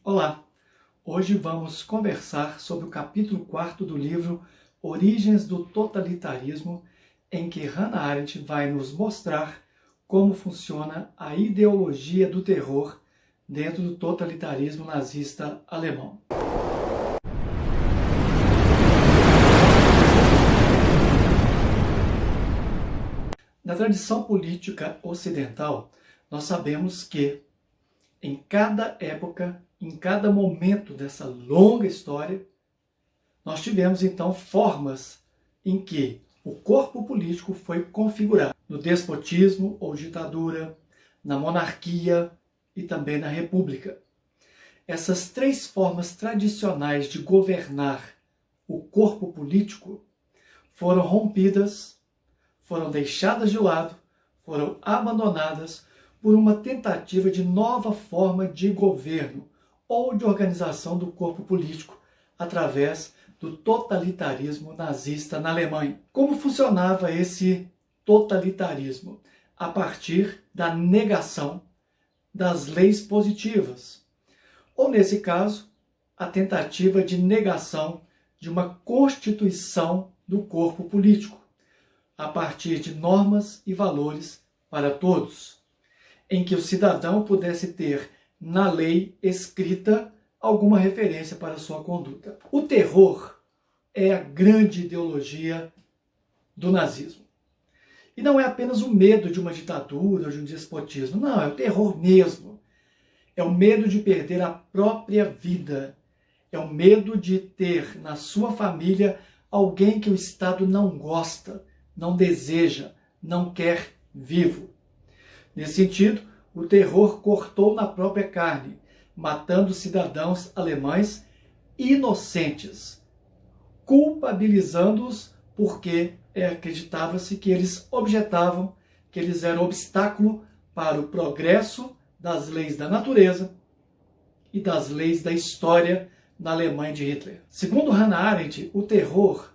Olá! Hoje vamos conversar sobre o capítulo 4 do livro Origens do Totalitarismo, em que Hannah Arendt vai nos mostrar como funciona a ideologia do terror dentro do totalitarismo nazista alemão. Na tradição política ocidental, nós sabemos que em cada época, em cada momento dessa longa história, nós tivemos então formas em que o corpo político foi configurado no despotismo ou ditadura, na monarquia e também na república. Essas três formas tradicionais de governar o corpo político foram rompidas, foram deixadas de lado, foram abandonadas por uma tentativa de nova forma de governo ou de organização do corpo político através do totalitarismo nazista na Alemanha. Como funcionava esse totalitarismo? A partir da negação das leis positivas, ou nesse caso, a tentativa de negação de uma constituição do corpo político, a partir de normas e valores para todos, em que o cidadão pudesse ter na lei escrita alguma referência para a sua conduta. O terror é a grande ideologia do nazismo. E não é apenas o medo de uma ditadura ou de um despotismo, não, é o terror mesmo. É o medo de perder a própria vida. É o medo de ter na sua família alguém que o Estado não gosta, não deseja, não quer vivo. Nesse sentido, o terror cortou na própria carne, matando cidadãos alemães inocentes, culpabilizando-os porque acreditava-se que eles objetavam, que eles eram obstáculo para o progresso das leis da natureza e das leis da história na Alemanha de Hitler. Segundo Hannah Arendt, o terror,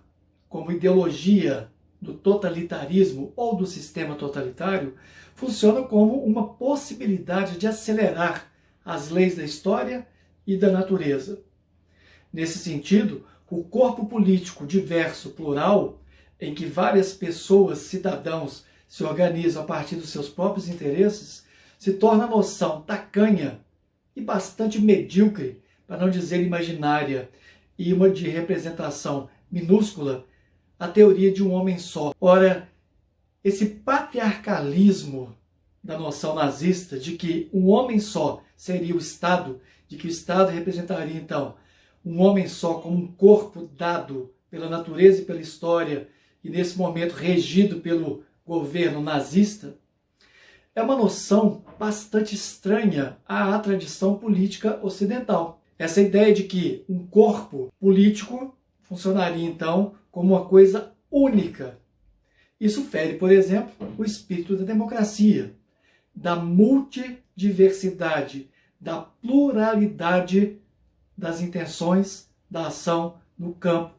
como ideologia do totalitarismo ou do sistema totalitário, funciona como uma possibilidade de acelerar as leis da história e da natureza. Nesse sentido, o corpo político diverso, plural, em que várias pessoas, cidadãos, se organizam a partir dos seus próprios interesses, se torna a noção tacanha e bastante medíocre, para não dizer imaginária, e uma de representação minúscula, a teoria de um homem só. Ora, esse patriarcalismo da noção nazista de que um homem só seria o Estado, de que o Estado representaria, então, um homem só como um corpo dado pela natureza e pela história, e nesse momento regido pelo governo nazista, é uma noção bastante estranha à tradição política ocidental. Essa ideia de que um corpo político funcionaria, então, como uma coisa única. Isso fere, por exemplo, o espírito da democracia, da multidiversidade, da pluralidade das intenções da ação no campo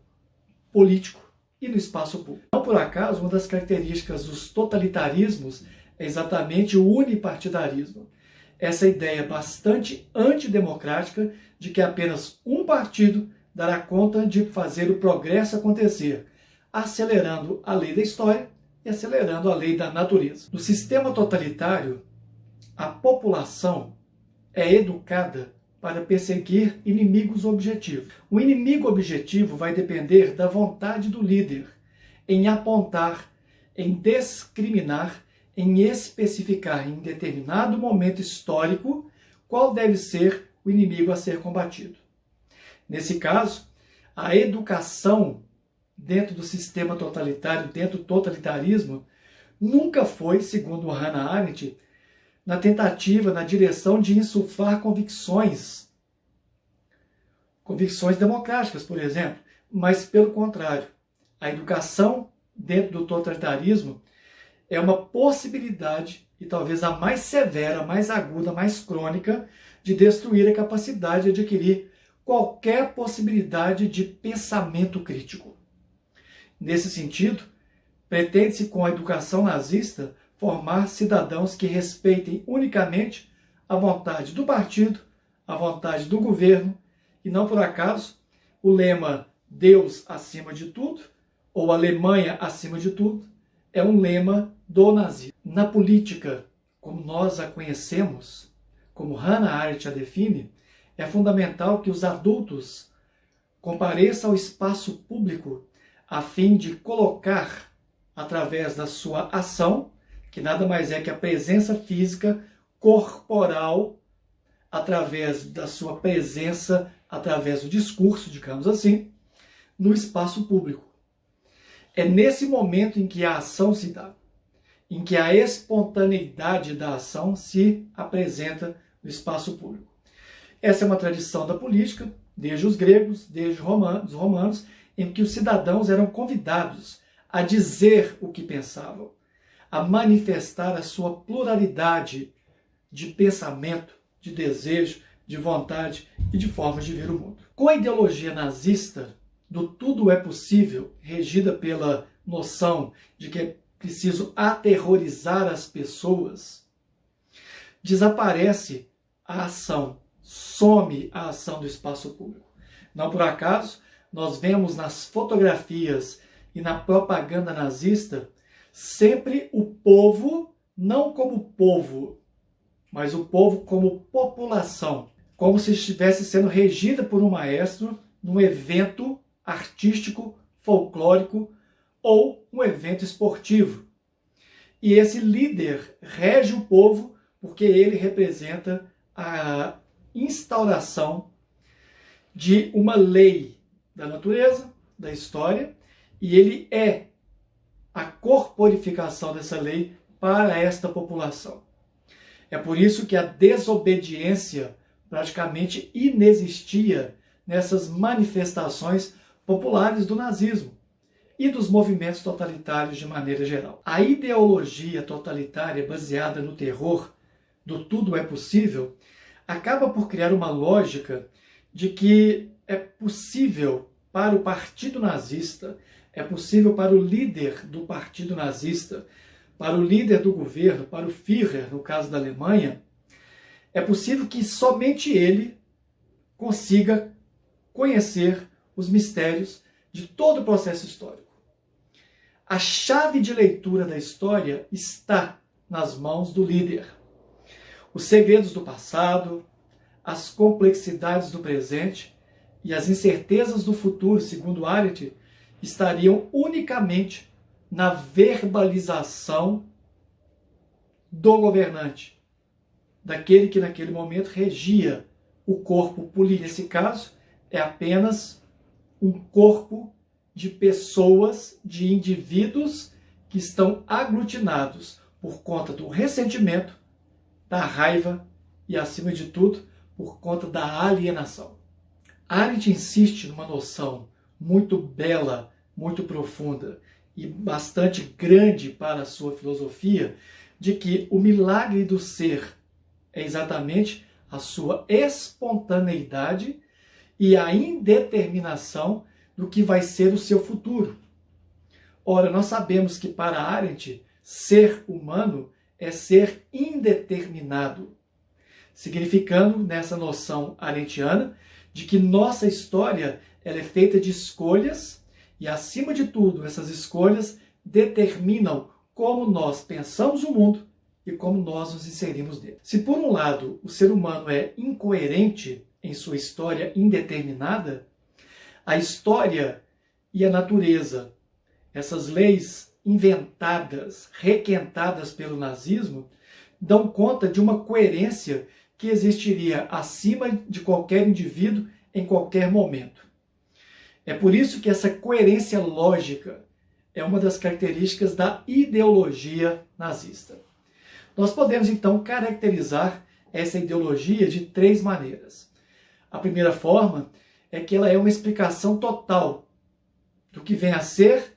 político e no espaço público. Não por acaso, uma das características dos totalitarismos é exatamente o unipartidarismo. Essa ideia bastante antidemocrática de que apenas um partido dará conta de fazer o progresso acontecer, acelerando a lei da história e acelerando a lei da natureza. No sistema totalitário, a população é educada para perseguir inimigos objetivos. O inimigo objetivo vai depender da vontade do líder em apontar, em discriminar, em especificar em determinado momento histórico qual deve ser o inimigo a ser combatido. Nesse caso, a educação dentro do sistema totalitário, dentro do totalitarismo, nunca foi, segundo Hannah Arendt, na tentativa, na direção de insuflar convicções democráticas, por exemplo, mas pelo contrário, a educação dentro do totalitarismo é uma possibilidade, e talvez a mais severa, mais aguda, mais crônica, de destruir a capacidade de adquirir qualquer possibilidade de pensamento crítico. Nesse sentido, pretende-se com a educação nazista formar cidadãos que respeitem unicamente a vontade do partido, a vontade do governo, e não por acaso o lema Deus acima de tudo, ou Alemanha acima de tudo, é um lema do nazismo. Na política, como nós a conhecemos, como Hannah Arendt a define, é fundamental que os adultos compareçam ao espaço público a fim de colocar, através da sua ação, que nada mais é que a presença física corporal, através da sua presença, através do discurso, digamos assim, no espaço público. É nesse momento em que a ação se dá, em que a espontaneidade da ação se apresenta no espaço público. Essa é uma tradição da política, desde os gregos, desde os romanos, em que os cidadãos eram convidados a dizer o que pensavam, a manifestar a sua pluralidade de pensamento, de desejo, de vontade e de formas de ver o mundo. Com a ideologia nazista do tudo é possível, regida pela noção de que é preciso aterrorizar as pessoas, desaparece a ação, some a ação do espaço público. Não por acaso, nós vemos nas fotografias e na propaganda nazista sempre o povo, não como povo, mas o povo como população, como se estivesse sendo regida por um maestro num evento artístico, folclórico ou um evento esportivo. E esse líder rege o povo porque ele representa a instauração de uma lei da natureza, da história, e ele é a corporificação dessa lei para esta população. É por isso que a desobediência praticamente inexistia nessas manifestações populares do nazismo e dos movimentos totalitários de maneira geral. A ideologia totalitária baseada no terror do tudo é possível acaba por criar uma lógica de que é possível para o partido nazista, é possível para o líder do partido nazista, para o líder do governo, para o Führer, no caso da Alemanha, é possível que somente ele consiga conhecer os mistérios de todo o processo histórico. A chave de leitura da história está nas mãos do líder. Os segredos do passado, as complexidades do presente e as incertezas do futuro, segundo Arendt, estariam unicamente na verbalização do governante, daquele que naquele momento regia o corpo político. Nesse caso, é apenas um corpo de pessoas, de indivíduos que estão aglutinados por conta do ressentimento, da raiva e, acima de tudo, por conta da alienação. Arendt insiste numa noção muito bela, muito profunda e bastante grande para a sua filosofia, de que o milagre do ser é exatamente a sua espontaneidade e a indeterminação do que vai ser o seu futuro. Ora, nós sabemos que para Arendt, ser humano é ser indeterminado, significando, nessa noção arendtiana, de que nossa história ela é feita de escolhas e, acima de tudo, essas escolhas determinam como nós pensamos o mundo e como nós nos inserimos nele. Se, por um lado, o ser humano é incoerente em sua história indeterminada, a história e a natureza, essas leis inventadas, requentadas pelo nazismo, dão conta de uma coerência que existiria acima de qualquer indivíduo em qualquer momento. É por isso que essa coerência lógica é uma das características da ideologia nazista. Nós podemos, então, caracterizar essa ideologia de três maneiras. A primeira forma é que ela é uma explicação total do que vem a ser,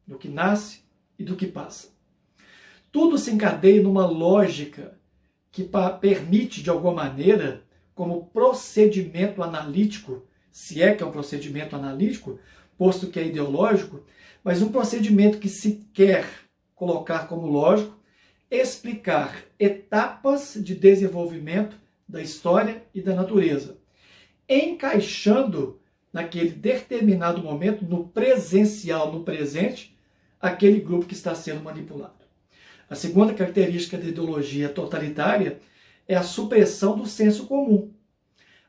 do que nasce e do que passa. Tudo se encadeia numa lógica que permite, de alguma maneira, como procedimento analítico, se é que é um procedimento analítico, posto que é ideológico, mas um procedimento que se quer colocar como lógico, explicar etapas de desenvolvimento da história e da natureza, encaixando naquele determinado momento, no presencial, no presente, aquele grupo que está sendo manipulado. A segunda característica da ideologia totalitária é a supressão do senso comum.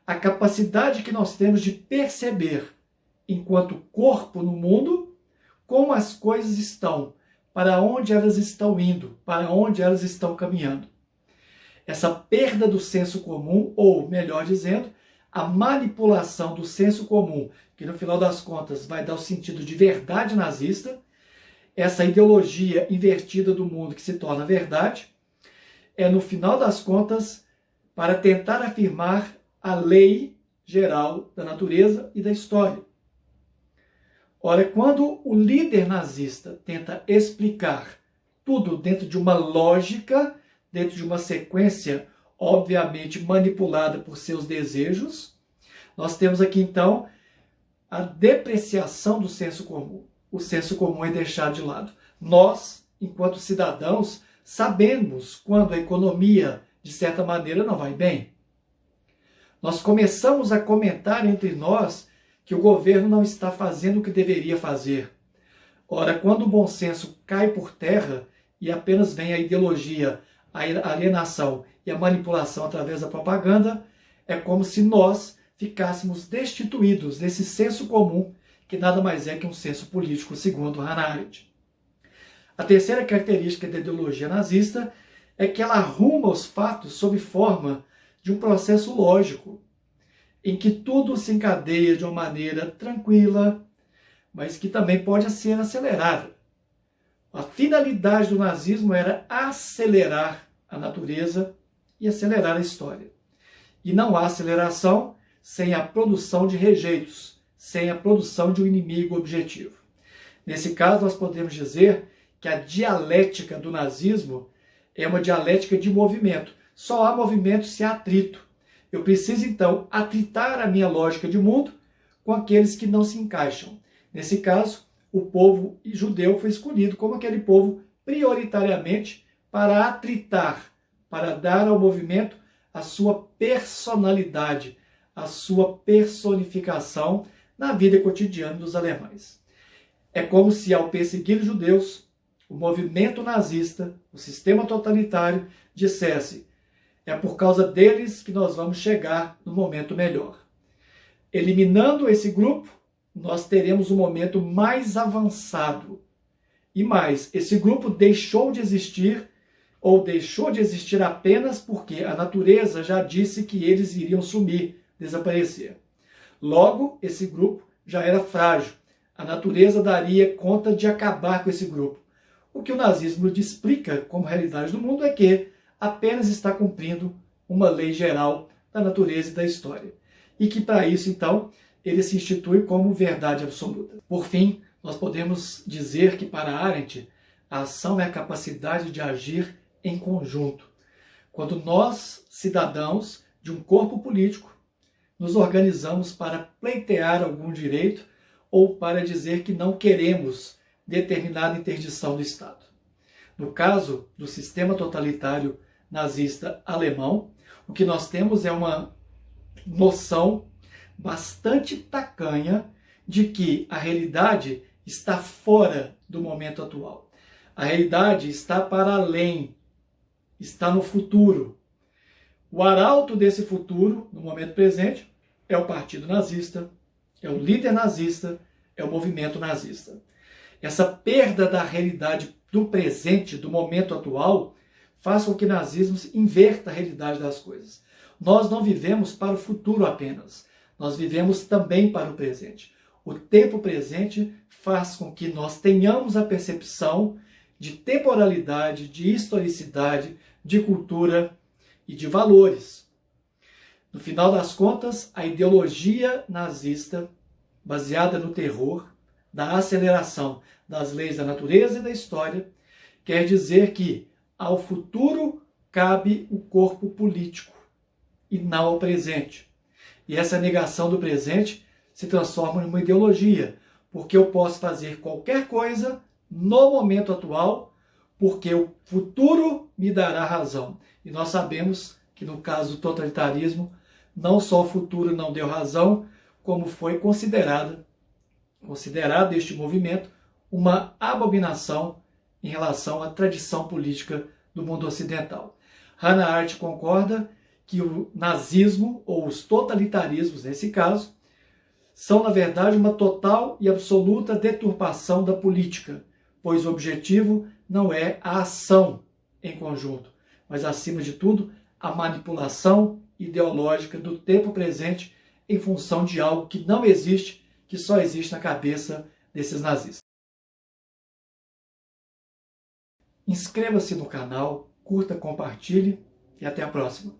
A capacidade que nós temos de perceber, enquanto corpo no mundo, como as coisas estão, para onde elas estão indo, para onde elas estão caminhando. Essa perda do senso comum, ou melhor dizendo, a manipulação do senso comum, que no final das contas vai dar o sentido de verdade nazista, essa ideologia invertida do mundo que se torna verdade, é no final das contas para tentar afirmar a lei geral da natureza e da história. Ora, quando o líder nazista tenta explicar tudo dentro de uma lógica, dentro de uma sequência obviamente manipulada por seus desejos, nós temos aqui então a depreciação do senso comum. O senso comum é deixado de lado. Nós, enquanto cidadãos, sabemos quando a economia, de certa maneira, não vai bem. Nós começamos a comentar entre nós que o governo não está fazendo o que deveria fazer. Ora, quando o bom senso cai por terra e apenas vem a ideologia, a alienação e a manipulação através da propaganda, é como se nós ficássemos destituídos desse senso comum, que nada mais é que um senso político, segundo Hannah Arendt. A terceira característica da ideologia nazista é que ela arruma os fatos sob forma de um processo lógico, em que tudo se encadeia de uma maneira tranquila, mas que também pode ser acelerada. A finalidade do nazismo era acelerar a natureza e acelerar a história. E não há aceleração sem a produção de rejeitos, sem a produção de um inimigo objetivo. Nesse caso, nós podemos dizer que a dialética do nazismo é uma dialética de movimento. Só há movimento se há atrito. Eu preciso, então, atritar a minha lógica de mundo com aqueles que não se encaixam. Nesse caso, o povo judeu foi escolhido como aquele povo prioritariamente para atritar, para dar ao movimento a sua personalidade, a sua personificação na vida cotidiana dos alemães. É como se, ao perseguir os judeus, o movimento nazista, o sistema totalitário, dissesse: é por causa deles que nós vamos chegar no momento melhor. Eliminando esse grupo, nós teremos um momento mais avançado. E mais, esse grupo deixou de existir, ou deixou de existir apenas porque a natureza já disse que eles iriam sumir, desaparecer. Logo, esse grupo já era frágil. A natureza daria conta de acabar com esse grupo. O que o nazismo explica como realidade do mundo é que apenas está cumprindo uma lei geral da natureza e da história. E que para isso, então, ele se institui como verdade absoluta. Por fim, nós podemos dizer que para Arendt, a ação é a capacidade de agir em conjunto. Quando nós, cidadãos de um corpo político, nos organizamos para pleitear algum direito ou para dizer que não queremos determinada interdição do Estado. No caso do sistema totalitário nazista alemão, o que nós temos é uma noção bastante tacanha de que a realidade está fora do momento atual. A realidade está para além, está no futuro. O arauto desse futuro, no momento presente, é o partido nazista, é o líder nazista, é o movimento nazista. Essa perda da realidade do presente, do momento atual, faz com que o nazismo inverta a realidade das coisas. Nós não vivemos para o futuro apenas, nós vivemos também para o presente. O tempo presente faz com que nós tenhamos a percepção de temporalidade, de historicidade, de cultura e de valores. No final das contas, a ideologia nazista, baseada no terror, da aceleração das leis da natureza e da história, quer dizer que ao futuro cabe o corpo político e não ao presente. E essa negação do presente se transforma em uma ideologia, porque eu posso fazer qualquer coisa no momento atual, porque o futuro me dará razão. E nós sabemos que no caso do totalitarismo, não só o futuro não deu razão, como foi considerado este movimento uma abominação em relação à tradição política do mundo ocidental. Hannah Arendt concorda que o nazismo, ou os totalitarismos nesse caso, são, na verdade, uma total e absoluta deturpação da política, pois o objetivo não é a ação em conjunto, mas, acima de tudo, a manipulação ideológica do tempo presente em função de algo que não existe, que só existe na cabeça desses nazistas. Inscreva-se no canal, curta, compartilhe e até a próxima.